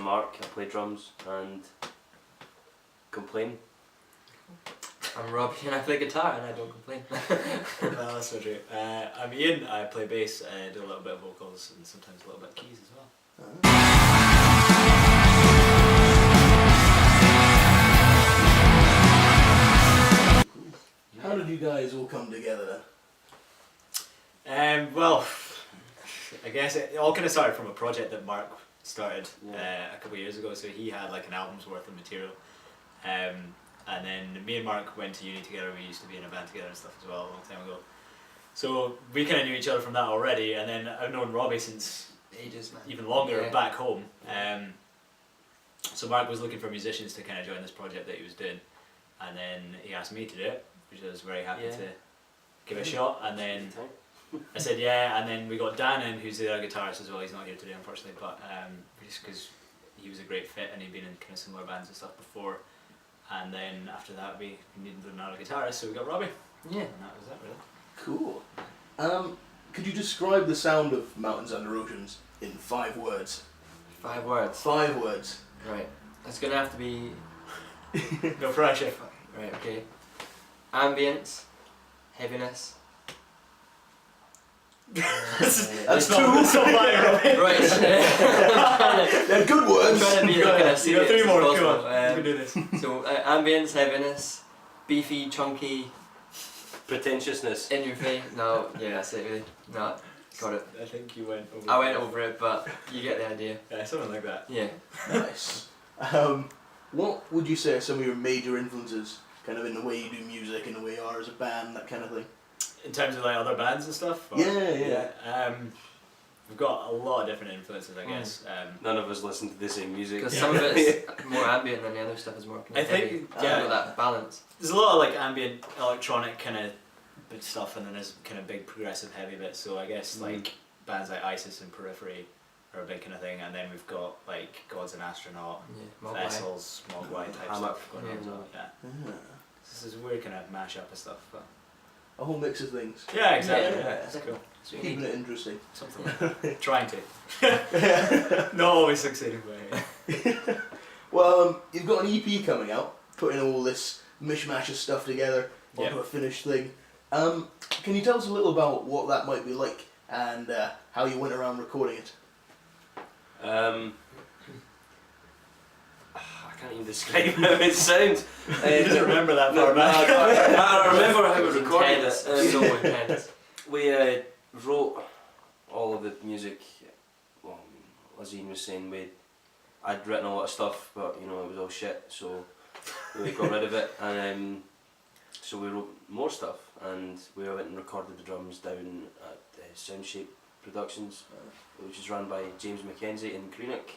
Mark, I play drums and complain. I'm Robbie and I play guitar and I don't complain. No, that's so true. I'm Ian, I play bass, I do a little bit of vocals and sometimes a little bit of keys as well. How did you guys all come together then? Well, I guess it all kind of started from a project that Mark started a couple of years ago. So he had like an album's worth of material, and then me and Mark went to uni together. We used to be in a band together and stuff as well a long time ago. So we kind of knew each other from that already, and then I've known Robbie since Ages, man. even longer back home. So Mark was looking for musicians to kind of join this project that he was doing, and then he asked me to do it, which I was very happy to give it a shot. And then I said yeah, and then we got Dan in, who's the other guitarist as well. He's not here today unfortunately, but just because he was a great fit and he'd been in kind of similar bands and stuff before. And then after that we needed another guitarist, so we got Robbie. Yeah. And that was it really. Cool. Could you describe the sound of Mountains Under Oceans in 5 words? 5 words. 5 words. Right. It's gonna have to be. No pressure. Right. Okay. Ambience, heaviness. That's 2. That's not mine, Robbie. Right. They're good words. I'm trying to be like kind of You got 3 more, serious as come possible. on. You can do this. So ambience, heaviness, beefy, chunky, Pretentiousness. in your face. No, yeah, that's it really. No, got it. I think you went over I went over it, but you get the idea. Yeah, something like that. Yeah. Nice. What would you say are some of your major influences, kind of in the way you do music, in the way you are as a band, that kind of thing? In terms of like other bands and stuff? Or? Yeah. We've got a lot of different influences, I guess. None of us listen to the same music. Because some of it's more ambient than the other stuff is more kind I of think, heavy. yeah. That balance. There's a lot of like ambient electronic kind of stuff, and then there's kind of big progressive heavy bits. So I guess like bands like ISIS and Periphery are a big kind of thing, and then we've got like Gods and Astronaut, Yeah. Vessels, Mogwai type Hammock. stuff going on as well. Yeah. Ah, This is a weird kind of mashup of stuff. But a whole mix of things. yeah, exactly. Yeah, Yeah, it's cool. So you Keeping need- it interesting. Something like that. Trying to. Not always succeeding, but yeah. Well, you've got an EP coming out, putting all this mishmash of stuff together onto Yeah. a finished thing. Can you tell us a little about what that might be like and how you went around recording it? I can't even describe how it sounds. I didn't remember that far back. I remember how we It's recorded intense, it. so intense. We wrote all of the music. Well, as Ian was saying, I'd written a lot of stuff, but you know it was all shit, so we got rid of it, and so we wrote more stuff, and we went and recorded the drums down at Soundshape Productions, which is run by James Mackenzie in Greenock.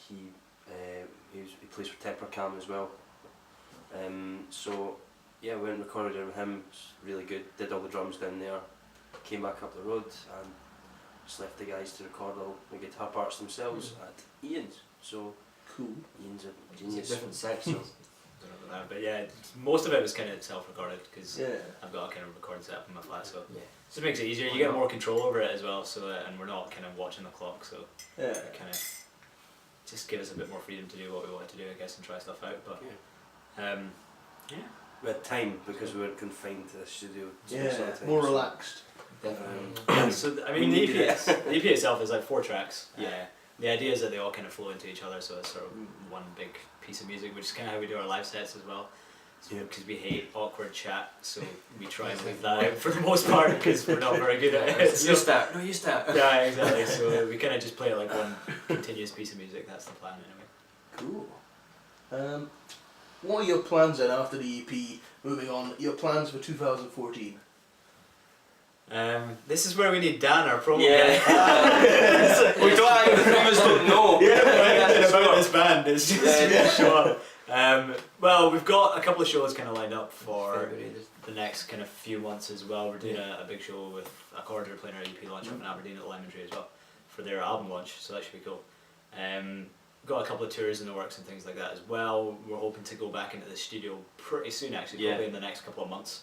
He plays for Temper Cam as well. So yeah, we went and recorded it with him. It's really good. Did all the drums down there. Came back up the road and just left the guys to record all the guitar parts themselves at Ian's. So Cool. Ian's a It's genius. a different section. Don't know about that, but yeah, most of it was kind of self-recorded because Yeah. I've got a kind of recording set up in my flat, so Yeah. it just makes it easier. You get more control over it as well, so and we're not kind of watching the clock, so Yeah. it kind of just give us a bit more freedom to do what we wanted to do, I guess, and try stuff out. But We had time because we were confined to the studio. Yeah. sort of time, More so- relaxed. Definitely. so I mean, We the needed EP, the EP itself is like 4 tracks. Yeah. The idea is that they all kind of flow into each other, so it's sort of one big piece of music, which is kind of how we do our live sets as well. Yeah. Because we hate awkward chat, so we try and leave that out for the most part because we're not very good at it. You So, start. No, you start. yeah, exactly. So we kind of just play it like one continuous piece of music. That's the plan anyway. Cool. What are your plans then after the EP? Moving on, your plans for 2014? This is where we need Dan, our promo Yeah. guy. We don't. The three of us don't know. Everything about this band is just Yeah. show up. Well, we've got a couple of shows kind of lined up for February, the next kind of few months as well. We're doing a big show with Accorder playing our EP launch up in Aberdeen at the Lemon Tree as well for their album launch, so that should be cool. Got a couple of tours in the works and things like that as well. We're hoping to go back into the studio pretty soon, actually, Yeah. probably in the next couple of months.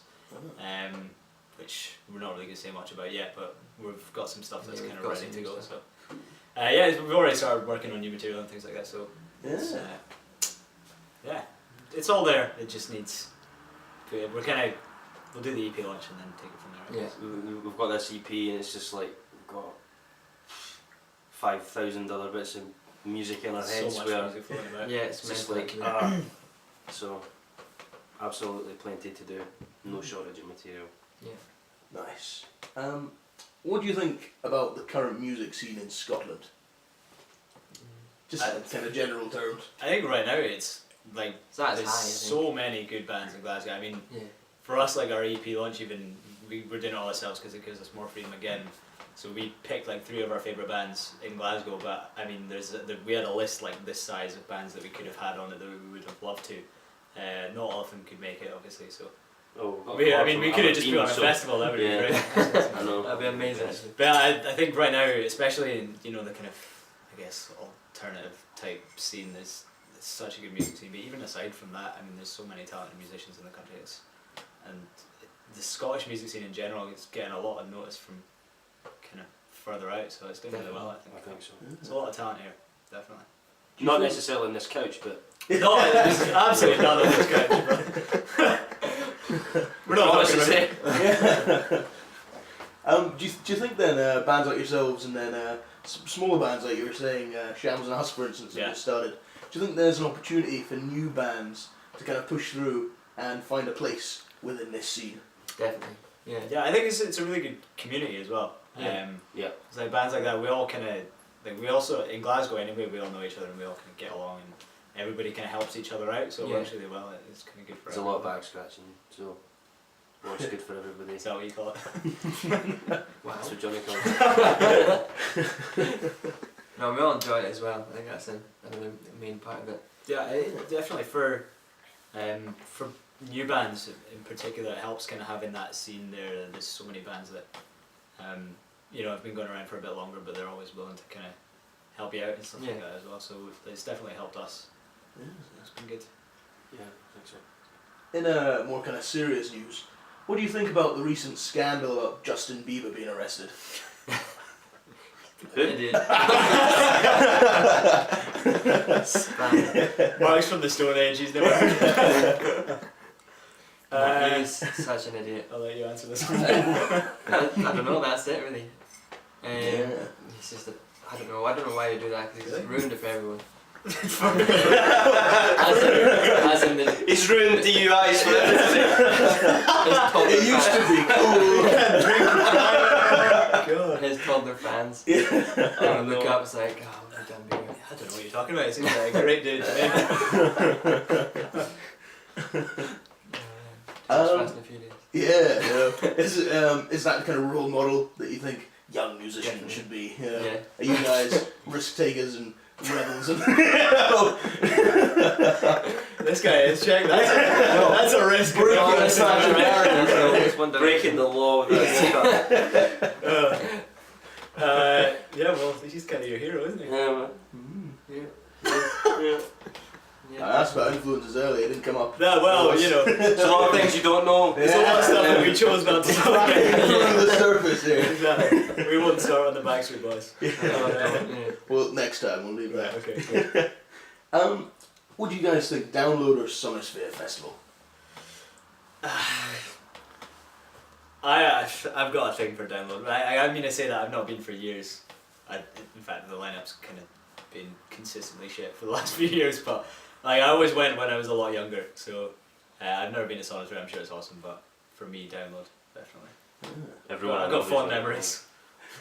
Which we're not really going to say much about yet, but we've got some stuff that's Yeah, kind we've of got ready some to new go. stuff. So Yeah, we've already started working on new material and things like that. So it's, yeah, it's all there. It just needs. We'll do the EP launch and then take it from there. Yeah. We've got this EP and it's just like we've got 5,000 other bits of music in our heads. So much where music floating about. Yeah, it's just mental, like so absolutely plenty to do. No shortage of material. Yeah. Nice. What do you think about the current music scene in Scotland? Just in kind of general terms. I think right now it's like It's not as there's high, I think. so many good bands in Glasgow. I mean, Yeah. for us, like our EP launch, even we're doing it all ourselves because it gives us more freedom again. So we picked like 3 of our favourite bands in Glasgow, but I mean, we had a list like this size of bands that we could have had on it that we would have loved to. Not all of them could make it, obviously. So we could have just put on a festival. That would be great. I know. That'd be amazing. Actually. But I think right now, especially in the kind of I guess alternative type scene, there's such a good music scene. But even aside from that, I mean, there's so many talented musicians in the country. And the Scottish music scene in general is getting a lot of notice from kind of further out, so it's doing really well, I think. I think so. There's a lot of talent here, definitely. Not necessarily on this couch, but No, there's absolutely none on this couch, but we're not talking about it. Do you think then bands like yourselves and then smaller bands like you were saying, Shams and Us for instance, that just started, do you think there's an opportunity for new bands to kind of push through and find a place within this scene? Definitely. Yeah. Yeah, I think it's a really good community as well. Yeah. It's like bands like that, we all kind of, like we also, in Glasgow anyway, we all know each other and we all kind of get along and everybody kind of helps each other out, so it works really well. It's kind of good for there's a lot of back scratching, so works good for everybody. Is that what you call it? Wow. That's what Johnny calls it. No, we all enjoy it as well. I think that's the main part of it. Yeah, definitely for new bands in particular, it helps kind of having that scene there. There's so many bands that have been going around for a bit longer, but they're always willing to kind of help you out and stuff like that as well. So it's definitely helped us. Yeah. It's been good. Yeah, I think so. In more kind of serious news, what do you think about the recent scandal about Justin Bieber being arrested? Idiot. Mark's from the Stone Age, he's never heard of He's such an idiot. I'll let you answer this one. I don't know, that's it really. He's just I don't know why you do that, because he's ruined it for everyone. as in the, He's ruined DUIs for everybody. It used to be cool. his toddler fans. Look up, it's like, oh, we're done being I don't know what you're talking about. It seems like a great dude to me. Fast and Furious. Is that the kind of role model that you think young musicians should be? Yeah. Are you guys risk takers and rebels? And This guy is, check. That's a risk. Breaking the law with that. Yeah, well, he's kind of your hero, isn't he? Yeah, I asked about influences earlier, it didn't come up. Yeah, well, there's a lot of things you don't know. there's a lot of stuff that we chose not to talk about. Under the surface here. Exactly. We won't start on the Backstreet Boys. Well, next time we'll leave Right, that. okay. What do you guys think, Download or Sonosphere Festival? I've got a thing for Download. I mean, I say that I've not been for years. In fact, the lineup's kind of been consistently shit for the last few years, but like I always went when I was a lot younger, so I've never been to Sonosphere. I'm sure it's awesome, but for me, Download, definitely. Everyone I've got fond memories.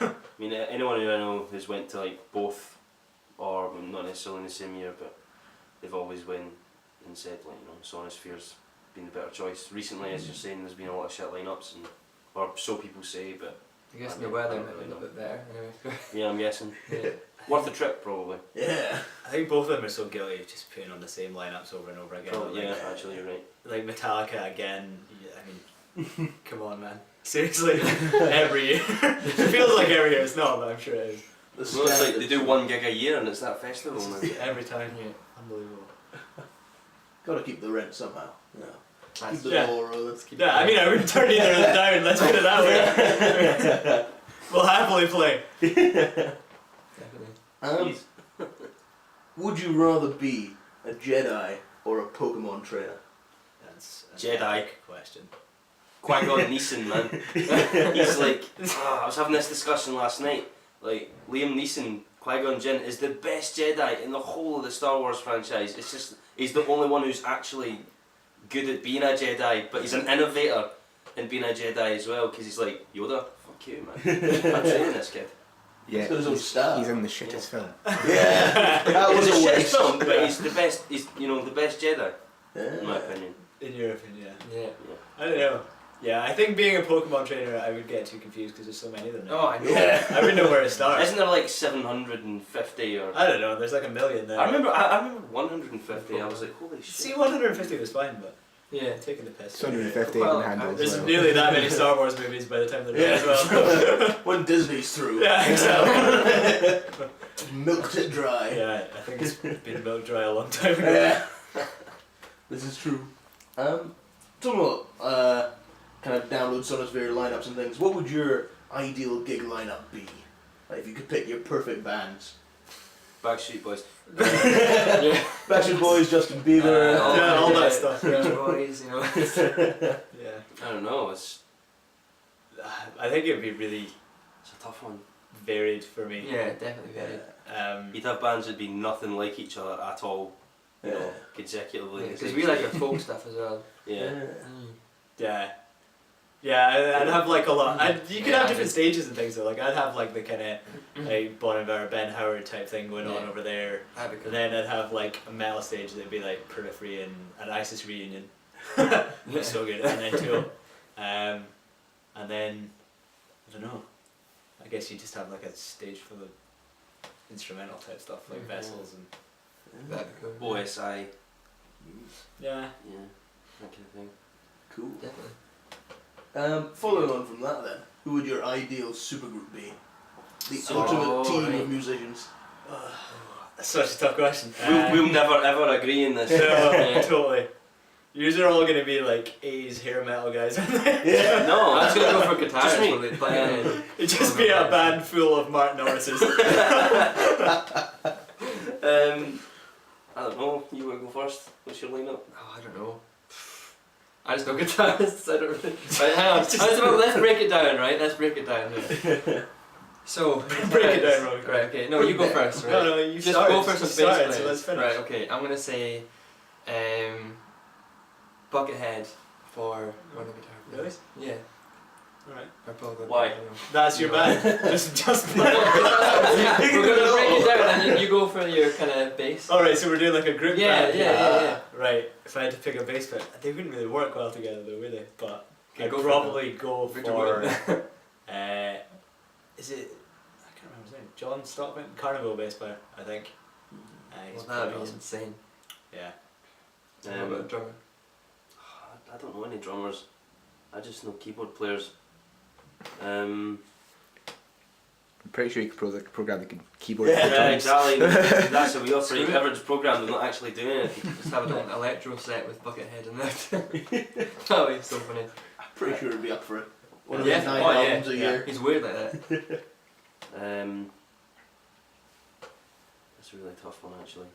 I mean, anyone who I know who's went to like both, or not necessarily in the same year, but they've always went and said like, Sonosphere's been the better choice. Recently, as you're saying, there's been a lot of shit lineups, or so people say, but I guess the weather might be a little bit better anyway. yeah, I'm guessing. Yeah. Worth the trip, probably. Yeah. I think both of them are so guilty of just putting on the same lineups over and over again. Probably, Like, yeah, actually, you're right. like Metallica again. I mean, come on, man. Seriously, every year. It feels like every year. It's not, but I'm sure it is. Well, it's like they do one gig a year and it's that festival, man. Every time. Yeah. Unbelievable. Got to keep the rent somehow. Yeah. Keep the Yeah. ball rolling. Yeah, I mean, I wouldn't turn either of them down. Let's put it that way. We'll happily play. Definitely. Jeez. Would you rather be a Jedi or a Pokemon trainer? That's Jedi. a big question. Qui-Gon Neeson, man. He's like, I was having this discussion last night. Like, Liam Neeson, Qui-Gon Jinn, is the best Jedi in the whole of the Star Wars franchise. It's just, he's the only one who's actually good at being a Jedi, but he's an innovator in being a Jedi as well, because he's like, Yoda, fuck you, man. I'm training this kid. Yeah, He's got his own style. he's in the shittest film. Yeah, that was It's a a shit waste. film, but he's the best, he's, you know, the best Jedi, in my Yeah. opinion. In your opinion, yeah. Yeah. I don't know. Yeah, I think being a Pokemon trainer, I would get too confused because there's so many of them now. Oh, I know. Yeah. I wouldn't know where to start. Isn't there like 750 or... I don't know. There's like a million there. I remember 150, I was like, holy shit. See, 150 was fine, but Yeah. taking the piss. 250 Well, can handle as There's well. nearly that many Star Wars movies by the time they're Yeah. done as well. When Disney's through. Yeah, exactly. Milked it dry. Yeah, I think it's been milk dry a long time ago. Yeah. This is true. Talking about kind of download Sonosphere lineups and things, what would your ideal gig lineup be? Like if you could pick your perfect bands. Backstreet Boys. Yeah. Backstreet Boys, Justin Bieber. Yeah, all that stuff. Beach Boys, you know. Yeah. I don't know, it's I think it would be really a tough one. varied for me. Yeah, definitely very. You'd have bands that'd be nothing like each other at all, you Yeah. know, consecutively. Because we like our folk stuff as well. Yeah. Yeah. Yeah, I'd have like a lot. You could Yeah, have I different just- stages and things though. Like I'd have like the kind of like Bon Iver, Ben Howard type thing going on Yeah. over there. That'd be cool. And then I'd have like a metal stage that'd be like Periphery and an ISIS reunion. Yeah. It's so good. And then Tool. And then I don't know. I guess you just have like a stage full of instrumental type stuff like Mhm. Vessels and That'd be cool. OSI, yeah. yeah, that kind of thing. Cool. Definitely. Following on from that then, who would your ideal supergroup be? The So- ultimate team right. of musicians. That's such a tough question. We'll never ever agree in this. No, totally. Yours are all going to be like 80s hair metal guys, aren't they? Yeah. No, I was gonna go for guitars. Just me. Probably, but, It'd just be a band full of Mark Norrises. I don't know, you want to go first? What's your lineup? Oh, I don't know. I just know guitarists. I don't really. Right, hang on. Let's break it down, right? Let's break it down. Here. So Break it down, Robbie. Right. Okay. No, you go first. Right. No, you Just started, go first you with bass started, players. so let's finish. Right. Okay. I'm gonna say, Buckethead for one of the guitar players. Yeah. Alright. Or Paul Goodman, Why? I don't know. That's your band. just We're gonna break it down, and you go for your kind of bass. Alright, so we're doing like a group Yeah, band. yeah. Right. If I had to pick a bass player, they wouldn't really work well together though, would they? But Okay, I'd go for probably go Victor for. Wooten. Is it? I can't remember his name. John Stockman, Carnival bass player, I think. He's Well, that'd pretty be awesome. insane. Yeah. What about a drummer? I don't know any drummers. I just know keyboard players. Um, I'm pretty sure you could program the keyboard. Yeah, four yeah, times. exactly. That's how we operate. Everyone's programmed, they're not actually doing anything. Just have an electro set with Buckethead in that. That'd be so funny. I'm pretty sure it'd be up for it. One of Yeah. his 9 Oh, yeah. albums a year. He's weird like that. That's a really tough one actually.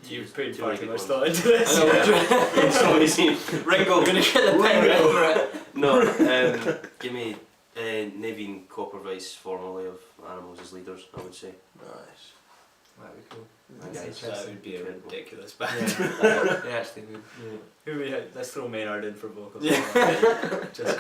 You've put Too far many too good much ones. thought into this. I know, It's so easy. Ringo. We're gonna get the pen Ringo. right for it. No, give me Naveen Coppervice, formerly of Animals, as leaders, I would say. Nice. That'd be cool. That That's guy's- That would be a Incredible. ridiculous band. Yeah, they actually would. Who we had? Let's throw Maynard in for vocals. Yeah. Just